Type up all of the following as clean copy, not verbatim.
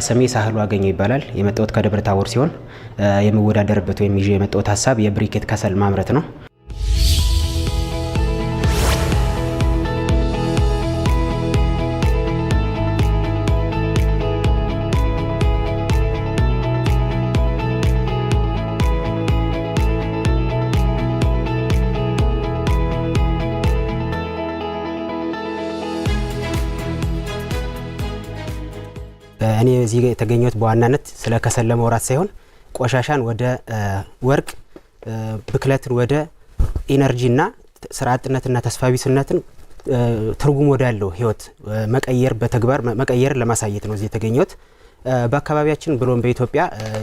ስሜ ሳህሉ አገኘው ይባላል። የመጣሁት ከደብረ ታቦር ሲሆን የምወዳደርበት ወይም ይዤ የመጣሁት ሀሳብ የብሪኬት ከሰል ማምረት ነው። እኔ እዚህ የተገኘሁት በዋናነት ስለ ከሰል ለማውራት ሳይሆን ቆሻሻን ወደ ወርቅ፣ ብክለትን ወደ ኢነርጂና ስራ አጥነትና ተስፋ ቢስነትን ትርጉም ወዳለው ህይወት መቀየር በተግባር መቀየር ለማሳየት ነው እዚህ የተገኘሁት። በአካባቢያችን ብሎም በኢትዮጵያ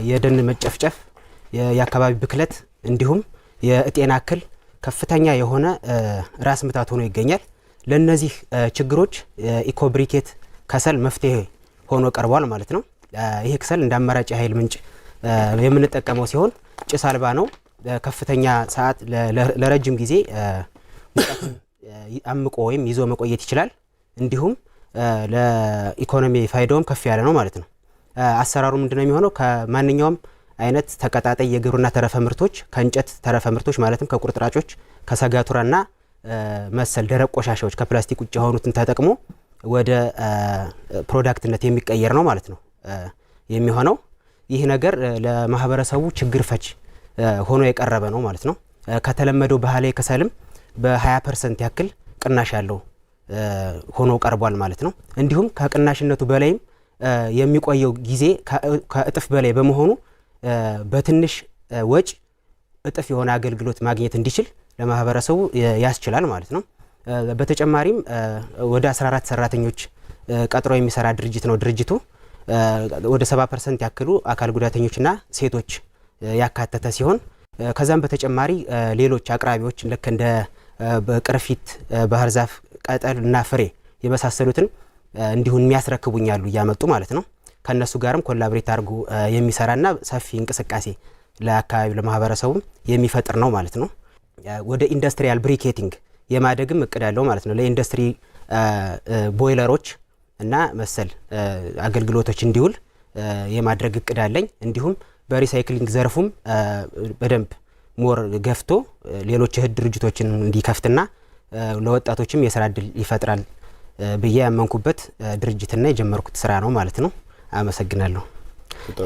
የደን መጨፍጨፍ፣ የአካባቢ ብክለት እንዲሁም የጤና እክል ከፍተኛ የሆነ ራስ ምታት ሆኖ ይገኛል። ለነዚህ ችግሮች ኢኮብሪኬት ከሰል መፍትሄ ሆኖ ቀርቧል ማለት ነው። ይሄ ከሰል እንደ አማራጭ ኃይል ምንጭ የምንጠቀመው ሲሆን ጭስ አልባ ነው። ከፍተኛ ሰዓት ለረጅም ጊዜ ሙቀትን አምቆ ወይም ይዞ መቆየት ይችላል። እንዲሁም ለኢኮኖሚ ፋይዳውም ከፍ ያለ ነው ማለት ነው። አሰራሩ ምንድነው የሚሆነው? ከማንኛውም አይነት ተቀጣጣይ የግብርና ተረፈ ምርቶች፣ ከእንጨት ተረፈ ምርቶች ማለትም ከቁርጥራጮች፣ ከሰጋቱራና መሰል ደረቅ ቆሻሻዎች ከፕላስቲክ ውጭ የሆኑትን ተጠቅሞ ወደ ፕሮዳክትነት የሚቀየር ነው ማለት ነው የሚሆነው። ይህ ነገር ለማህበረሰቡ ችግር ፈች ሆኖ የቀረበ ነው ማለት ነው። ከተለመደው ባህላዊ ከሰልም በ20% ያክል ቅናሽ ያለው ሆኖ ቀርቧል ማለት ነው። እንዲሁም ከቅናሽነቱ በላይም የሚቆየው ጊዜ ከእጥፍ በላይ በመሆኑ በትንሽ ወጭ እጥፍ የሆነ አገልግሎት ማግኘት እንዲችል ለማህበረሰቡ ያስችላል ማለት ነው። በተጨማሪም ወደ 14 ሰራተኞች ቀጥሮ የሚሰራ ድርጅት ነው። ድርጅቱ ወደ 70% ያክሉ አካል ጉዳተኞችና ሴቶች ያካተተ ሲሆን ከዛም በተጨማሪ ሌሎች አቅራቢዎች ልክ እንደ ቅርፊት፣ ባህር ዛፍ ቅጠልና ፍሬ የመሳሰሉትን እንዲሁን የሚያስረክቡኛሉ እያመጡ ማለት ነው። ከነሱ ጋርም ኮላብሬት አድርጎ የሚሰራና ሰፊ እንቅስቃሴ ለአካባቢ ለማህበረሰቡ የሚፈጥር ነው ማለት ነው። ወደ ኢንዱስትሪያል ብሪኬቲንግ የማደግም እቅድ አለው ማለት ነው። ለኢንዱስትሪ ቦይለሮች እና መሰል አገልግሎቶች እንዲውል የማድረግ እቅድ አለኝ። እንዲሁም በሪሳይክሊንግ ዘርፉም በደንብ ሞር ገፍቶ ሌሎች እህት ድርጅቶችን እንዲከፍትና ለወጣቶችም የስራ እድል ይፈጥራል ብዬ ያመንኩበት ድርጅትና የጀመርኩት ስራ ነው ማለት ነው። አመሰግናለሁ።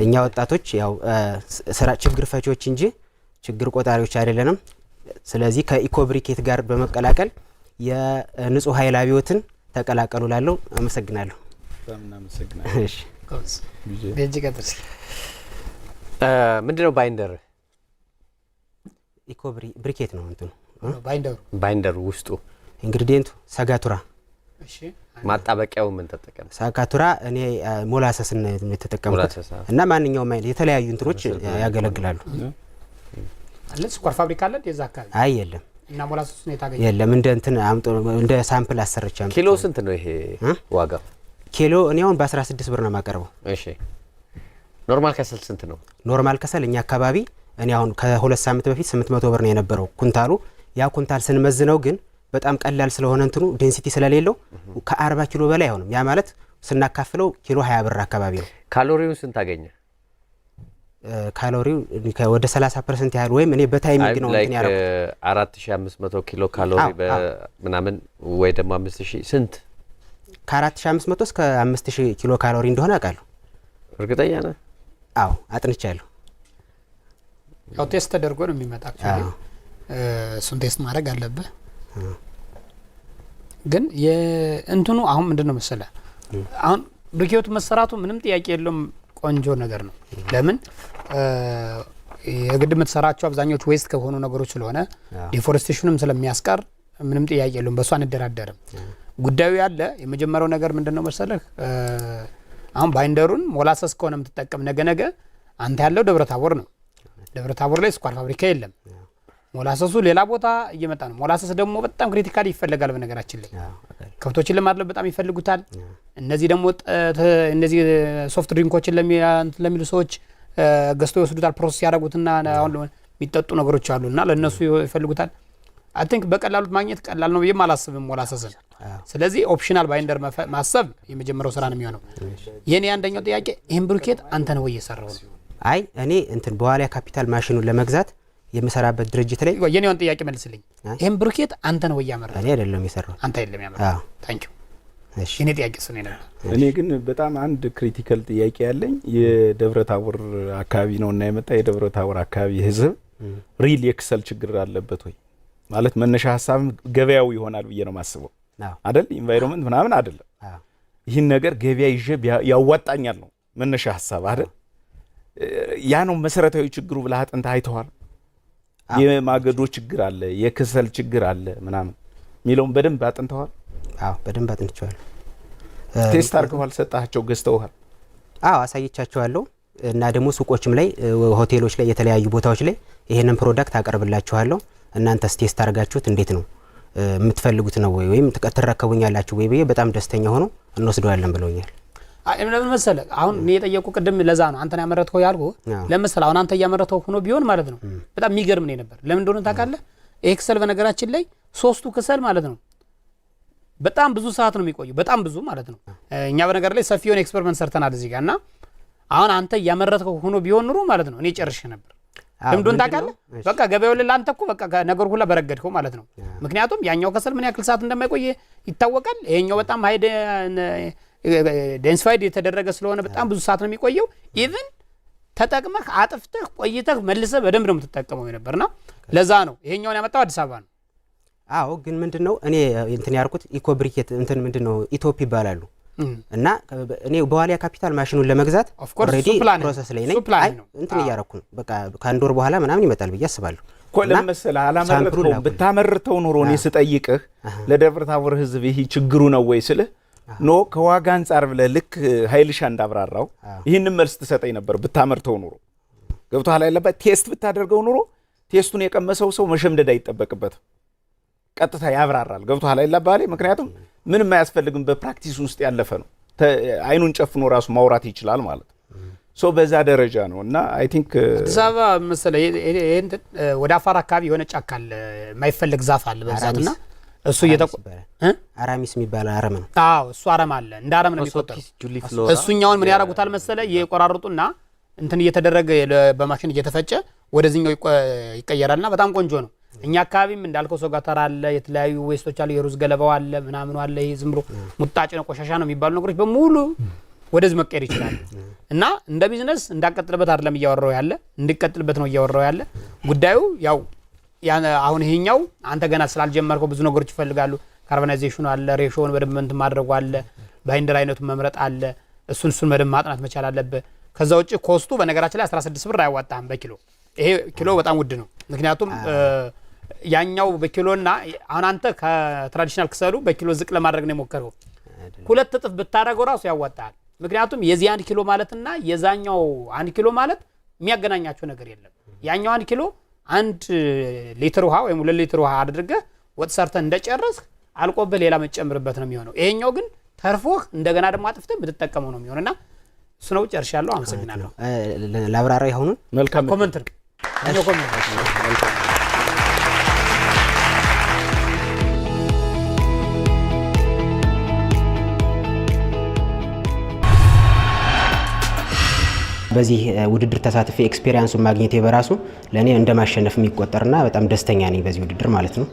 እኛ ወጣቶች ያው ስራ ችግር ፈቺዎች እንጂ ችግር ቆጣሪዎች አይደለንም። ስለዚህ ከኢኮብሪኬት ጋር በመቀላቀል የንጹህ ኃይል አብዮትን ተቀላቀሉ ላለው አመሰግናለሁ። እሺ በእጅ ቀጥርስ ምንድነው ባይንደር? ኢኮብሪኬት ነው እንትኑ ባይንደሩ ውስጡ ኢንግሪዲየንቱ ሰጋቱራ። እሺ ማጣበቂያው ምን ተጠቀም? ሰጋቱራ እኔ ሞላሰስን የተጠቀምኩት እና ማንኛውም አይነት የተለያዩ እንትኖች ያገለግላሉ። አለ ስኳር ፋብሪካ አለ የዛ አካባቢ? አይ የለም። እና ሞላሰስ ነው የታገኘው? የለም። እንደ እንትን አምጦ እንደ ሳምፕል አሰረቻም። ኪሎ ስንት ነው ይሄ ዋጋው? ኪሎ እኔ አሁን በ16 ብር ነው የማቀርበው። እሺ ኖርማል ከሰል ስንት ነው? ኖርማል ከሰል እኛ አካባቢ እኔ አሁን ከ2 ሳምንት በፊት 800 ብር ነው የነበረው ኩንታሉ። ያ ኩንታል ስንመዝነው ግን በጣም ቀላል ስለሆነ እንትኑ ዴንሲቲ ስለሌለው ከ40 ኪሎ በላይ አይሆንም። ያ ማለት ስናካፍለው ኪሎ 20 ብር አካባቢ ነው። ካሎሪውን ስንት አገኘ? ካሎሪው ወደ 30% ያህል ወይም እኔ በታይሚንግ ነው እንትን ያረኩ 4500 ኪሎ ካሎሪ በምናምን ወይ ደግሞ 5000 ስንት ከ4500 እስከ 5000 ኪሎ ካሎሪ እንደሆነ አውቃለሁ። እርግጠኛ ነህ? አዎ አጥንቻለሁ። ያው ቴስት ተደርጎ ነው የሚመጣ። እሱን ቴስት ማድረግ አለብህ። ግን የእንትኑ አሁን ምንድነው መሰለህ አሁን ብሪኬቱ መሰራቱ ምንም ጥያቄ የለውም። ቆንጆ ነገር ነው። ለምን የግድ የምትሰራቸው አብዛኞቹ ዌስት ከሆኑ ነገሮች ስለሆነ ዲፎሬስቴሽንም ስለሚያስቀር ምንም ጥያቄ የለውም። በሱ አንደራደርም። ጉዳዩ ያለ የመጀመሪያው ነገር ምንድነው መሰለህ አሁን ባይንደሩን ሞላሰስ ከሆነ የምትጠቀም ነገ አንተ ያለው ደብረ ታቦር ነው። ደብረ ታቦር ላይ ስኳር ፋብሪካ የለም። ሞላሰሱ ሌላ ቦታ እየመጣ ነው። ሞላሰስ ደግሞ በጣም ክሪቲካሊ ይፈልጋል። በነገራችን ላይ ከብቶችን ለማድለብ በጣም ይፈልጉታል። እነዚህ ደግሞ እነዚህ ሶፍት ድሪንኮችን ለሚሉ ሰዎች ገዝተው ይወስዱታል። ፕሮሰስ ያደርጉትና አሁን የሚጠጡ ነገሮች አሉና ለነሱ ይፈልጉታል። አይ ቲንክ በቀላሉ ማግኘት ቀላል ነው ብዬ አላስብም ሞላሰስን። ስለዚህ ኦፕሽናል ባይንደር ማሰብ የመጀመሪያው ስራ ነው የሚሆነው የኔ አንደኛው ጥያቄ ይሄን ብሩኬት አንተ ነው እየሰራው ነው አይ እኔ እንትን በዋሊያ ካፒታል ማሽኑን ለመግዛት የምሰራበት ድርጅት ላይ የኔውን ጥያቄ መልስልኝ ይሄን ብሩኬት አንተ ነው ያመረው እኔ አይደለም የሰራው አንተ አይደለም ያመረው ታንክ ዩ እሺ እኔ ጥያቄ ስለኔ ነው እኔ ግን በጣም አንድ ክሪቲካል ጥያቄ ያለኝ የደብረ ታቦር አካባቢ ነውና የመጣ የደብረ ታቦር አካባቢ ህዝብ ሪል የክሰል ችግር አለበት ወይ ማለት መነሻ ሐሳብ ገበያው ይሆናል ብዬ ነው ማስበው አይደል ኢንቫይሮንመንት ምናምን አይደለም ይህን ነገር ገበያ ይዤ ያዋጣኛል ነው መነሻ ሐሳብ አይደል ያ ነው መሰረታዊ ችግሩ ብለህ አጥንተህ አይተዋል የማገዶ ችግር አለ የክሰል ችግር አለ ምናምን ሚለውን በደንብ አጥንተዋል አዎ በደንብ አጥንቻለሁ ቴስት አድርገዋል ሰጣቸው ገዝተዋል አዎ አሳይቻቸዋለሁ እና ደግሞ ሱቆችም ላይ ሆቴሎች ላይ የተለያዩ ቦታዎች ላይ ይሄንን ፕሮዳክት አቀርብላችኋለሁ እናንተስ ቴስት አድርጋችሁት እንዴት ነው የምትፈልጉት ነው ወይም ተቀጥረከቡኛላችሁ ወይ በጣም ደስተኛ ሆኖ እንወስደዋለን ብለውኛል ለምን መሰለ አሁን እኔ የጠየቁ ቅድም ለዛ ነው አንተን ያመረተው ያልኩ ለምሳሌ አሁን አንተ ያመረተው ሆኖ ቢሆን ማለት ነው በጣም የሚገርም ነው ነበር ለምን እንደሆነ ታውቃለህ ኤክሰል በነገራችን ላይ ሶስቱ ክሰል ማለት ነው በጣም ብዙ ሰዓት ነው የሚቆየው በጣም ብዙ ማለት ነው እኛ በነገር ላይ ሰፊ የሆነ ኤክስፐሪመንት ሰርተናል እዚህ ጋርና አሁን አንተ ያመረተው ሆኖ ቢሆን ኑሮ ማለት ነው እኔ ጨርሼ ነበር ለምን ታውቃለህ በቃ ገበያው ለላንተ እኮ በቃ ነገር ሁሉ በረገድከው ማለት ነው ምክንያቱም ያኛው ከሰል ምን ያክል ሰዓት እንደማይቆይ ይታወቃል ይሄኛው በጣም ሃይ ዴንሲፋይድ የተደረገ ስለሆነ በጣም ብዙ ሰዓት ነው የሚቆየው ኢቭን ተጠቅመህ አጥፍተህ ቆይተህ መልሰህ በደንብ ነው የምትጠቀመው የነበርና ለዛ ነው ይሄኛውን ያመጣው አዲስ አበባ ነው አዎ ግን ምንድነው እኔ እንትን ያርኩት ኢኮብሪኬት እንትን ምንድነው ኢትዮፕ ይባላሉ እና እኔ በዋሊያ ካፒታል ማሽኑን ለመግዛት ኦልሬዲ ፕሮሰስ ላይ ነኝ እንትን ያያረኩ በቃ ካንድ ወር በኋላ ምናምን ይመጣል ብዬ አስባለሁ ኮለም መሰለ አላመረተው ብታመርተው ኑሮ እኔ ስጠይቅህ ለደብረ ታቦር ህዝብ ይሄ ችግሩ ነው ወይ ስልህ ኖ ከዋጋ አንፃር ብለህ ልክ ኃይልሻ እንዳብራራው ይሄንን መልስ ትሰጠኝ ነበር ብታመርተው ኑሮ ገብቶሃል አይደለም ቴስት ብታደርገው ኑሮ ቴስቱን የቀመሰው ሰው መሸምደድ አይጠበቅበትም ቀጥታ ያብራራል ገብቶሃል አይደለም ምክንያቱም ምንም አያስፈልግም በፕራክቲስ ውስጥ ያለፈ ነው አይኑን ጨፍኖ ራሱ ማውራት ይችላል ማለት ሶ በዛ ደረጃ ነው እና አይ ቲንክ ዛባ መሰለ ይሄን ወደ አፋር አካባቢ የሆነ ጫካ አለ የማይፈልግ ዛፍ አለ በዛትና እሱ አራሚስ የሚባል አረም ነው አዎ እሱ አረም አለ እንደ አረም ነው የሚቆጠረው እሱኛውን ምን ያረጉታል መሰለ የቆራርጡና እንትን እየተደረገ በማሽን እየተፈጨ ወደዚህኛው ይቀየራልና በጣም ቆንጆ ነው እኛ አካባቢም እንዳልከው ሶጋታራ አለ የተለያዩ ዌስቶች አለ የሩዝ ገለባው አለ ምናምን አለ ይሄ ዝምብሮ ሙጣጭ ነው ቆሻሻ ነው የሚባሉ ነገሮች በሙሉ ወደዚህ መቀየር ይችላል እና እንደ ቢዝነስ እንዳቀጥልበት አይደለም እያወራው ያለ እንድቀጥልበት ነው እያወራው ያለ ጉዳዩ ያው አሁን ይሄኛው አንተ ገና ስላልጀመርከው ብዙ ነገሮች ይፈልጋሉ ካርቦናይዜሽኑ አለ ሬሾውን በደንብ እንትን ማድረጉ አለ ባይንደር አይነቱን መምረጥ አለ እሱን በደንብ ማጥናት መቻል አለበት ከዛ ውጪ ኮስቱ በነገራችን ላይ 16 ብር አይዋጣም በኪሎ ይሄ ኪሎ በጣም ውድ ነው ምክንያቱም ያኛው በኪሎና አሁን አንተ ከትራዲሽናል ክሰሉ በኪሎ ዝቅ ለማድረግ ነው የሞከረው ሁለት እጥፍ ብታረገው ራሱ ያዋጣል ምክንያቱም የዚህ 1 ኪሎ ማለትና የዛኛው 1 ኪሎ ማለት የሚያገናኛቸው ነገር የለም ያኛው 1 ኪሎ 1 ሊትር ውሃ ወይም 2 ሊትር ውሃ አድርገህ ወጥ ሰርተህ እንደጨረስክ አልቆብህ ሌላ መጨመርበት ነው የሚሆነው ይሄኛው ግን ተርፎህ እንደገና ደግሞ አጥፍተህ ብትጠቀመው ነው የሚሆነውና እሱ ነው ጨርሻለሁ አመሰግናለሁ ላብራራ ይሁን መልካም ኮሜንት ነው ኮሜንት በዚህ ውድድር ተሳትፌ ኤክስፒሪያንሱን ማግኘቴ በራሱ ለኔ እንደማሸነፍ የሚቆጠርና በጣም ደስተኛ ነኝ በዚህ ውድድር ማለት ነው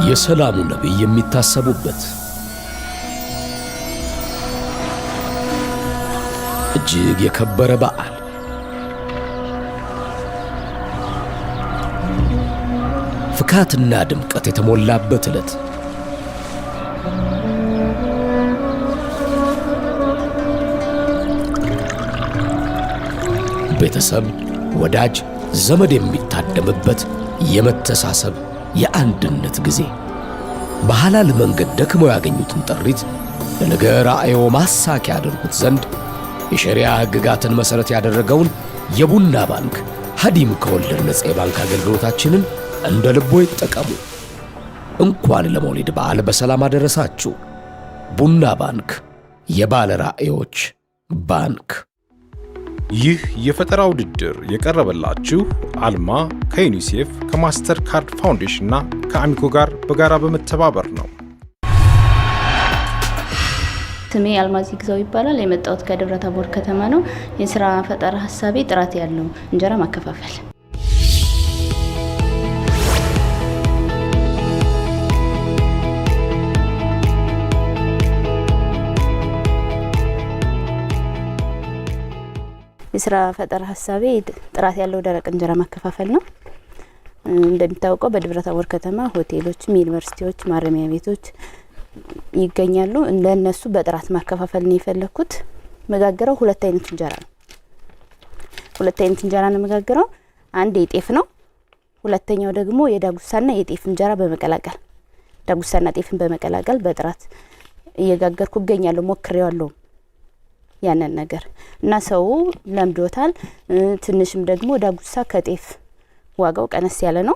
የሰላሙ ነብይ የሚታሰቡበት እጅግ የከበረ በዓል ፍካትና ድምቀት የተሞላበት ዕለት ቤተሰብ ወዳጅ ዘመድ የሚታደምበት የመተሳሰብ የአንድነት ጊዜ በሐላል መንገድ ደክመው ያገኙትን ጥሪት ለነገ ራእዮ ማሳኪያ ያደርጉት ዘንድ የሸሪዓ ሕግጋትን መሠረት ያደረገውን የቡና ባንክ ሀዲም ከወለድ ነጻ የባንክ አገልግሎታችንን እንደ ልቦ ይጠቀሙ። እንኳን ለመውሊድ በዓል በሰላም አደረሳችሁ። ቡና ባንክ፣ የባለ ራእዮች ባንክ። ይህ የፈጠራ ውድድር የቀረበላችሁ አልማ ከዩኒሴፍ ከማስተር ካርድ ፋውንዴሽን እና ከአሚኮ ጋር በጋራ በመተባበር ነው። ስሜ አልማዝ ይግዛው ይባላል። የመጣሁት ከደብረ ታቦር ከተማ ነው። የስራ ፈጠራ ሀሳቤ ጥራት ያለው እንጀራ ማከፋፈል። የስራ ፈጠራ ሀሳቤ ጥራት ያለው ደረቅ እንጀራ ማከፋፈል ነው። እንደሚታወቀው በደብረ ታቦር ከተማ ሆቴሎችም፣ ዩኒቨርሲቲዎች፣ ማረሚያ ቤቶች ይገኛሉ። እንደነሱ በጥራት ማከፋፈል ነው የፈለኩት። መጋገረው ሁለት አይነት እንጀራ ነው። ሁለት አይነት እንጀራ ነው መጋገረው። አንድ የጤፍ ነው፣ ሁለተኛው ደግሞ የዳጉሳና የጤፍ እንጀራ በመቀላቀል ዳጉሳና ጤፍን በመቀላቀል በጥራት እየጋገርኩ እገኛለሁ። ሞክሬዋለሁ ያንን ነገር እና ሰው ለምዶታል። ትንሽም ደግሞ ዳጉሳ ከጤፍ ዋጋው ቀነስ ያለ ነው፣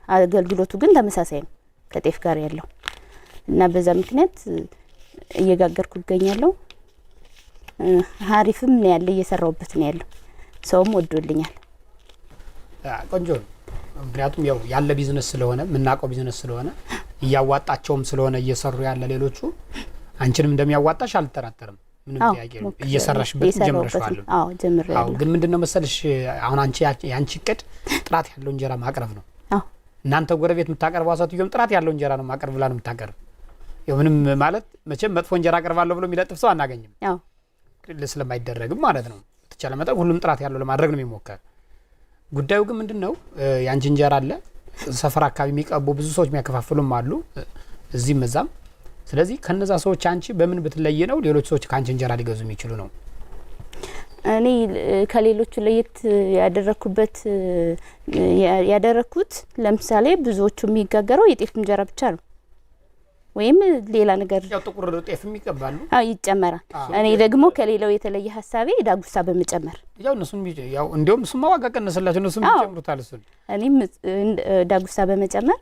አገልግሎቱ ግን ተመሳሳይ ነው ከጤፍ ጋር ያለው እና በዛ ምክንያት እየጋገርኩ እገኛለሁ። ሀሪፍም ነው ያለ እየሰራውበት ነው ያለው። ሰውም ወዶልኛል። ቆንጆ ነው። ምክንያቱም ያው ያለ ቢዝነስ ስለሆነ ምናቀው ቢዝነስ ስለሆነ እያዋጣቸውም ስለሆነ እየሰሩ ያለ ሌሎቹ አንቺንም እንደሚያዋጣሽ አልተራተርም። ምንም ጥያቄ ነው። እየሰራሽበት ጀምረሻል? አዎ ጀምሬያለሁ። ግን ምንድነው መሰልሽ አሁን ያንቺ እቅድ ጥራት ያለው እንጀራ ማቅረብ ነው። እናንተ ጎረቤት የምታቀርበው አሳትዮም ጥራት ያለው እንጀራ ነው ማቅረብ ብላ ነው የምታቀርብ። ያው ምንም ማለት መቼም መጥፎ እንጀራ አቀርባለሁ ብሎ የሚለጥፍ ሰው አናገኝም። አዎ ስለማይደረግም ማለት ነው። ተቻለ መጠን ሁሉም ጥራት ያለው ለማድረግ ነው የሚሞከር። ጉዳዩ ግን ምንድነው ያንቺ እንጀራ አለ ሰፈር አካባቢ የሚቀርቡ ብዙ ሰዎች የሚያከፋፍሉም አሉ እዚህም እዛም። ስለዚህ ከነዛ ሰዎች አንቺ በምን ብትለይ ነው ሌሎች ሰዎች ካንቺ እንጀራ ሊገዙ የሚችሉ ነው? እኔ ከሌሎቹ ለየት ያደረኩት ለምሳሌ ብዙዎቹ የሚጋገረው የጤፍ እንጀራ ብቻ ነው ወይም ሌላ ነገር ያው ጥቁር ጤፍም ይቀባሉ። ይጨመራል። እኔ ደግሞ ከሌላው የተለየ ሀሳቤ ዳጉሳ በመጨመር ያው እነሱም ያው እንደውም እሱም ዋጋ ቀነሰላችሁ እነሱም ይጨምሩታል። እሱ እኔም ዳጉሳ በመጨመር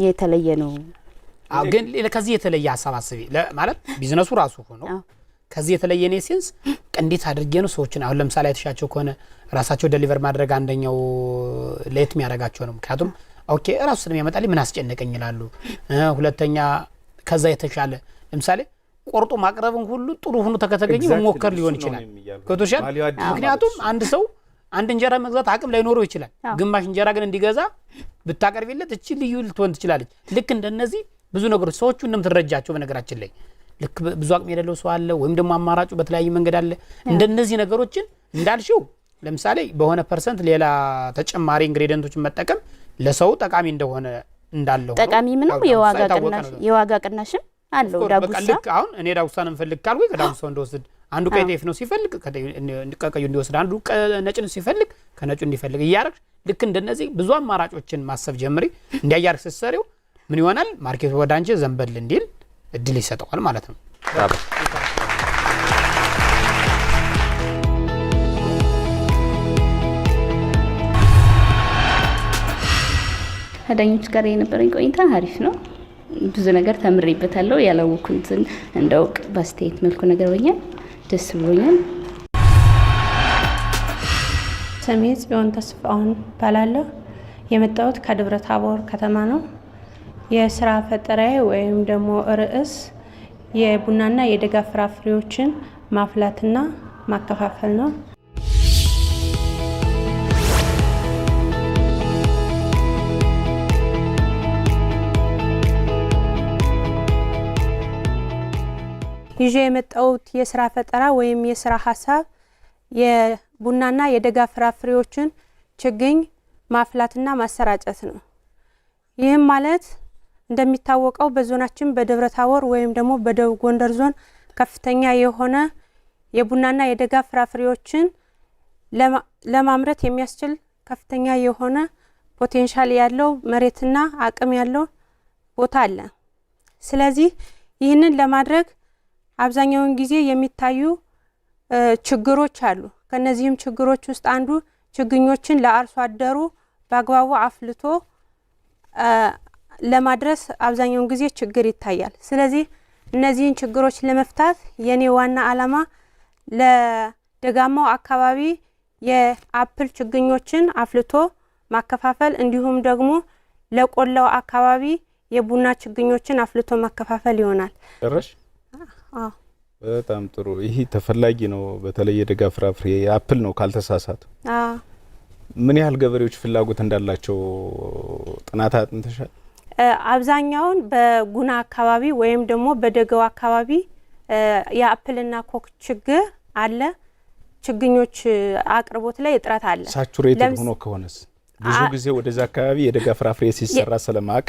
የተለየ ነው። ግን ከዚህ የተለየ ሀሳብ አስቢ ማለት ቢዝነሱ ራሱ ሆኖ ከዚህ የተለየ ነው ሴንስ እንዴት አድርጌ ነው ሰዎችን አሁን ለምሳሌ አይተሻቸው ከሆነ ራሳቸው ዴሊቨር ማድረግ አንደኛው ለየት የሚያደርጋቸው ነው። ምክንያቱም ኦኬ ራሱ ስለሚያመጣልኝ ምን አስጨነቀኝ ይላሉ። ሁለተኛ ከዛ የተሻለ ለምሳሌ ቆርጦ ማቅረብን ሁሉ ጥሩ ሆኖ ተከተገኘ መሞከር ሊሆን ይችላል። ከተሻለ ምክንያቱም አንድ ሰው አንድ እንጀራ መግዛት አቅም ላይ ኖሮ ይችላል። ግማሽ እንጀራ ግን እንዲገዛ ብታቀርቢለት እቺ ልዩ ልትሆን ትችላለች። ልክ እንደነዚህ ብዙ ነገሮች ሰዎቹ እንደምትረጃቸው በነገራችን ላይ ልክ ብዙ አቅም የሌለው ሰው አለ ወይም ደግሞ አማራጩ በተለያየ መንገድ አለ። እንደነዚህ ነገሮችን እንዳልሽው ለምሳሌ በሆነ ፐርሰንት ሌላ ተጨማሪ ኢንግሪዲየንቶችን መጠቀም ለሰው ጠቃሚ እንደሆነ እንዳለው ጠቃሚም ነው። የዋጋ ቅናሽም አለው። ዳጉሳ ልክ አሁን እኔ ዳጉሳን እንፈልግ ካልኩ ከዳጉሳው እንደወስድ አንዱ ቀይ ጤፍ ነው ሲፈልግ ከቀዩ እንዲወስድ አንዱ ነጭን ሲፈልግ ከነጩ እንዲፈልግ እያረግሽ ልክ እንደነዚህ ብዙ አማራጮችን ማሰብ ጀምሪ። እንዲያያርክ ስትሰሪው ምን ይሆናል ማርኬቱ ወደ አንቺ ዘንበል እንዲል እድል ይሰጠዋል ማለት ነው። ከዳኞች ጋር የነበረኝ ቆይታ አሪፍ ነው። ብዙ ነገር ተምሬበታለሁ። ያላወኩትን እንዳውቅ በአስተያየት መልኩ ነግረውኛል። ደስ ብሎኛል። ስሜ ጽዮን ተስፋውን እባላለሁ። የመጣሁት ከደብረ ታቦር ከተማ ነው። የስራ ፈጠራዬ ወይም ደግሞ ርዕስ የቡናና የደጋ ፍራፍሬዎችን ማፍላትና ማከፋፈል ነው። ይዤ የመጣሁት የስራ ፈጠራ ወይም የስራ ሀሳብ የቡናና የደጋ ፍራፍሬዎችን ችግኝ ማፍላትና ማሰራጨት ነው። ይህም ማለት እንደሚታወቀው በዞናችን በደብረ ታቦር ወይም ደግሞ በደቡብ ጎንደር ዞን ከፍተኛ የሆነ የቡናና የደጋ ፍራፍሬዎችን ለማምረት የሚያስችል ከፍተኛ የሆነ ፖቴንሻል ያለው መሬትና አቅም ያለው ቦታ አለ። ስለዚህ ይህንን ለማድረግ አብዛኛውን ጊዜ የሚታዩ ችግሮች አሉ። ከነዚህም ችግሮች ውስጥ አንዱ ችግኞችን ለአርሶ አደሩ በአግባቡ አፍልቶ ለማድረስ አብዛኛውን ጊዜ ችግር ይታያል። ስለዚህ እነዚህን ችግሮች ለመፍታት የኔ ዋና ዓላማ ደጋማው አካባቢ የአፕል ችግኞችን አፍልቶ ማከፋፈል እንዲሁም ደግሞ ለቆላው አካባቢ የቡና ችግኞችን አፍልቶ ማከፋፈል ይሆናል። ጨረሽ? በጣም ጥሩ። ይሄ ተፈላጊ ነው። በተለይ የደጋ ፍራፍሬ አፕል ነው ካልተሳሳት። ምን ያህል ገበሬዎች ፍላጎት እንዳላቸው ጥናት አጥንተሻል? አብዛኛውን በጉና አካባቢ ወይም ደግሞ በደጋው አካባቢ የአፕልና ኮክ ችግር አለ። ችግኞች አቅርቦት ላይ እጥረት አለ። ሳቹሬትድ ሆኖ ከሆነስ ብዙ ጊዜ ወደዛ አካባቢ የደጋ ፍራፍሬ ሲሰራ ስለማቅ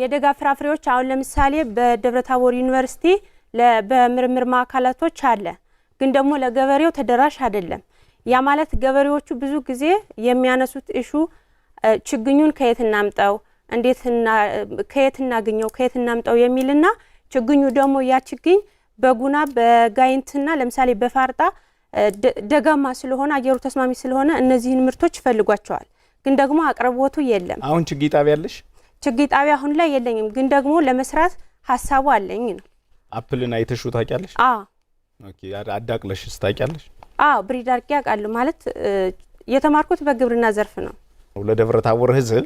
የደጋ ፍራፍሬዎች አሁን ለምሳሌ በደብረታቦር ዩኒቨርሲቲ በምርምር ማዕከላቶች አለ፣ ግን ደግሞ ለገበሬው ተደራሽ አይደለም። ያ ማለት ገበሬዎቹ ብዙ ጊዜ የሚያነሱት ኢሹ ችግኙን ከየት እናምጣው፣ እንዴትና ከየት እናገኘው፣ ከየት እናምጣው የሚልና ችግኙ ደግሞ ያ ችግኝ በጉና በጋይንትና ለምሳሌ በፋርጣ ደጋማ ስለሆነ አየሩ ተስማሚ ስለሆነ እነዚህን ምርቶች ይፈልጓቸዋል፣ ግን ደግሞ አቅርቦቱ የለም። አሁን ችግኝ ጣቢያ ያለሽ? ችግኝ ጣቢያ አሁን ላይ የለኝም፣ ግን ደግሞ ለመስራት ሀሳቡ አለኝ ነው። አፕልን አይተሽው ታውቂያለሽ? ኦኬ። አዳቅለሽ ታውቂያለሽ? ብሪድ አድርጌ አውቃለሁ። ማለት የተማርኩት በግብርና ዘርፍ ነው። ለደብረ ታቦር ህዝብ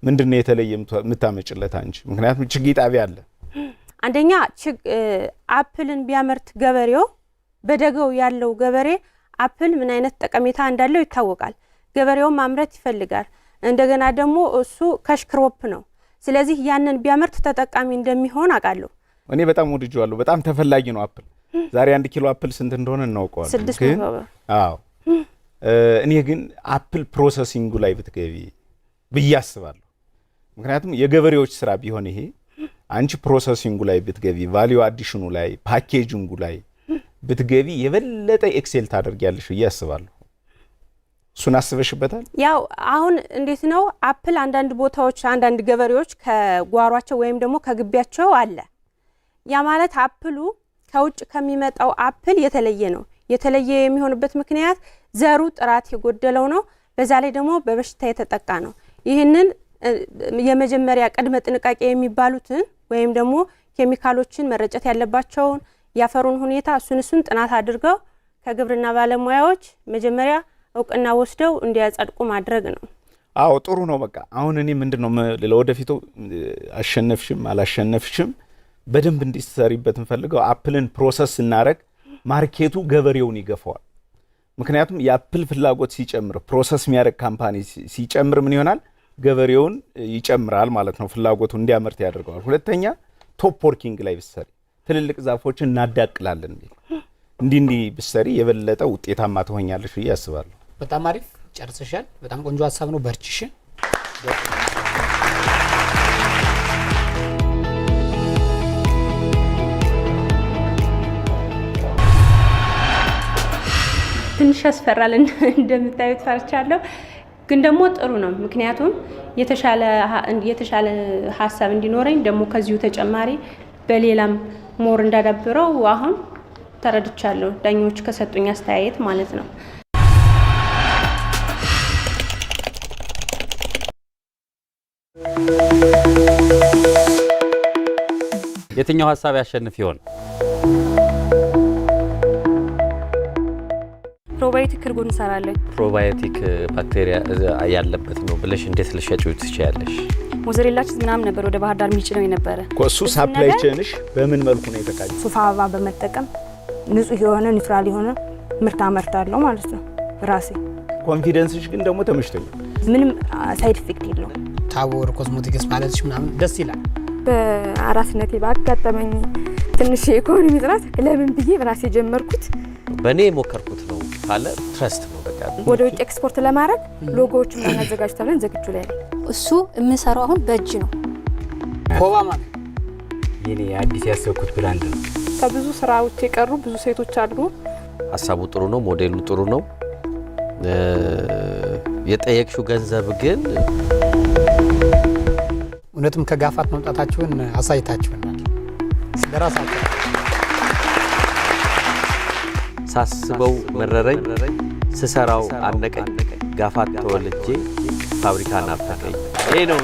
ምንድነው የተለየ የምታመጭለት አንቺ? ምክንያቱም ችግኝ ጣቢያ አለ። አንደኛ አፕልን ቢያመርት ገበሬው በደጋው ያለው ገበሬ አፕል ምን አይነት ጠቀሜታ እንዳለው ይታወቃል። ገበሬው ማምረት ይፈልጋል። እንደገና ደግሞ እሱ ከሽክሮፕ ነው። ስለዚህ ያንን ቢያመርት ተጠቃሚ እንደሚሆን አውቃለሁ። እኔ በጣም ወድጄዋለሁ። በጣም ተፈላጊ ነው አፕል። ዛሬ 1 ኪሎ አፕል ስንት እንደሆነ እናውቀዋለን። 600 ብር። እኔ ግን አፕል ፕሮሰሲንጉ ላይ ብትገቢ ብዬ አስባለሁ። ምክንያቱም የገበሬዎች ስራ ቢሆን ይሄ አንቺ ፕሮሰሲንጉ ላይ ብትገቢ፣ ቫልዩ አዲሽኑ ላይ፣ ፓኬጂንጉ ላይ ብትገቢ የበለጠ ኤክሴል ታደርጊያለሽ ብዬ አስባለሁ። እሱን አስበሽበታል? ያው አሁን እንዴት ነው አፕል አንዳንድ ቦታዎች አንዳንድ ገበሬዎች ከጓሯቸው ወይም ደግሞ ከግቢያቸው አለ። ያ ማለት አፕሉ ከውጭ ከሚመጣው አፕል የተለየ ነው። የተለየ የሚሆንበት ምክንያት ዘሩ ጥራት የጎደለው ነው። በዛ ላይ ደግሞ በበሽታ የተጠቃ ነው። ይህንን የመጀመሪያ ቅድመ ጥንቃቄ የሚባሉትን ወይም ደግሞ ኬሚካሎችን መረጨት ያለባቸውን ያፈሩን ሁኔታ እሱን ጥናት አድርገው ከግብርና ባለሙያዎች መጀመሪያ እውቅና ወስደው እንዲያጸድቁ ማድረግ ነው። አዎ ጥሩ ነው። በቃ አሁን እኔ ምንድነው ለወደፊቱ አሸነፍሽም አላሸነፍሽም በደንብ እንዲሰሪበት እንፈልገው አፕልን ፕሮሰስ እናረግ ማርኬቱ ገበሬውን ይገፋዋል። ምክንያቱም የአፕል ፍላጎት ሲጨምር ፕሮሰስ የሚያደርግ ካምፓኒ ሲጨምር ምን ይሆናል? ገበሬውን ይጨምራል ማለት ነው። ፍላጎቱ እንዲያመርት ያደርገዋል። ሁለተኛ ቶፕ ወርኪንግ ላይ ብትሰሪ ትልልቅ ዛፎችን እናዳቅላለን እንዲህ ብትሰሪ የበለጠ ውጤታማ ትሆኛለሽ ብዬ አስባለሁ። በጣም አሪፍ ጨርሰሻል። በጣም ቆንጆ ሀሳብ ነው። በርቺሽ። ትንሽ ያስፈራል እንደምታዩት ፈርቻለሁ፣ ግን ደግሞ ጥሩ ነው። ምክንያቱም የተሻለ ሀሳብ እንዲኖረኝ ደግሞ ከዚሁ ተጨማሪ በሌላም ሞር እንዳዳብረው አሁን ተረድቻለሁ፣ ዳኞች ከሰጡኝ አስተያየት ማለት ነው። የትኛው ሀሳብ ያሸንፍ ይሆን? ፕሮባዮቲክ እርጎ እንሰራለን። ፕሮባዮቲክ ባክቴሪያ ያለበት ነው ብለሽ እንዴት ልሸጪው ትችያለሽ? ሞዘሬላ ቺዝ ምናምን ነበር ወደ ባህር ዳር የሚጭነው የነበረ። እሱ ሳፕላይ ቼንሽ በምን መልኩ ነው የተካሄደው? ሱፍ አበባ በመጠቀም ንጹህ የሆነ ኒውትራል የሆነ ምርት አመርታለሁ ማለት ነው ራሴ። ኮንፊደንስሽ ግን ደግሞ ተመችቶኛል። ምንም ሳይድ ኢፌክት የለውም። ታቦር ኮስሞቲክስ ማለትሽ ምናምን ደስ ይላል። በአራስነቴ ባጋጠመኝ ትንሽ የኢኮኖሚ ጥረት ለምን ብዬ በራሴ ጀመርኩት። በእኔ የሞከርኩት ነው ካለ ትረስት ነው በቃ። ወደ ውጭ ኤክስፖርት ለማድረግ ሎጎዎችን አዘጋጅተን ዝግጁ ላይ ነው። እሱ የምሰራው አሁን በእጅ ነው። ኮባ ማለት የኔ አዲስ ያሰብኩት ብራንድ ነው። ከብዙ ስራዎች የቀሩ ብዙ ሴቶች አሉ። ሀሳቡ ጥሩ ነው፣ ሞዴሉ ጥሩ ነው። የጠየቅሽው ገንዘብ ግን እውነትም ከጋፋት መምጣታችሁን አሳይታችሁናል። ስለራሳችሁ ሳስበው መረረኝ፣ ስሰራው አነቀኝ፣ ጋፋት ተወልጄ ፋብሪካ ናፈቀኝ። ይሄ ነው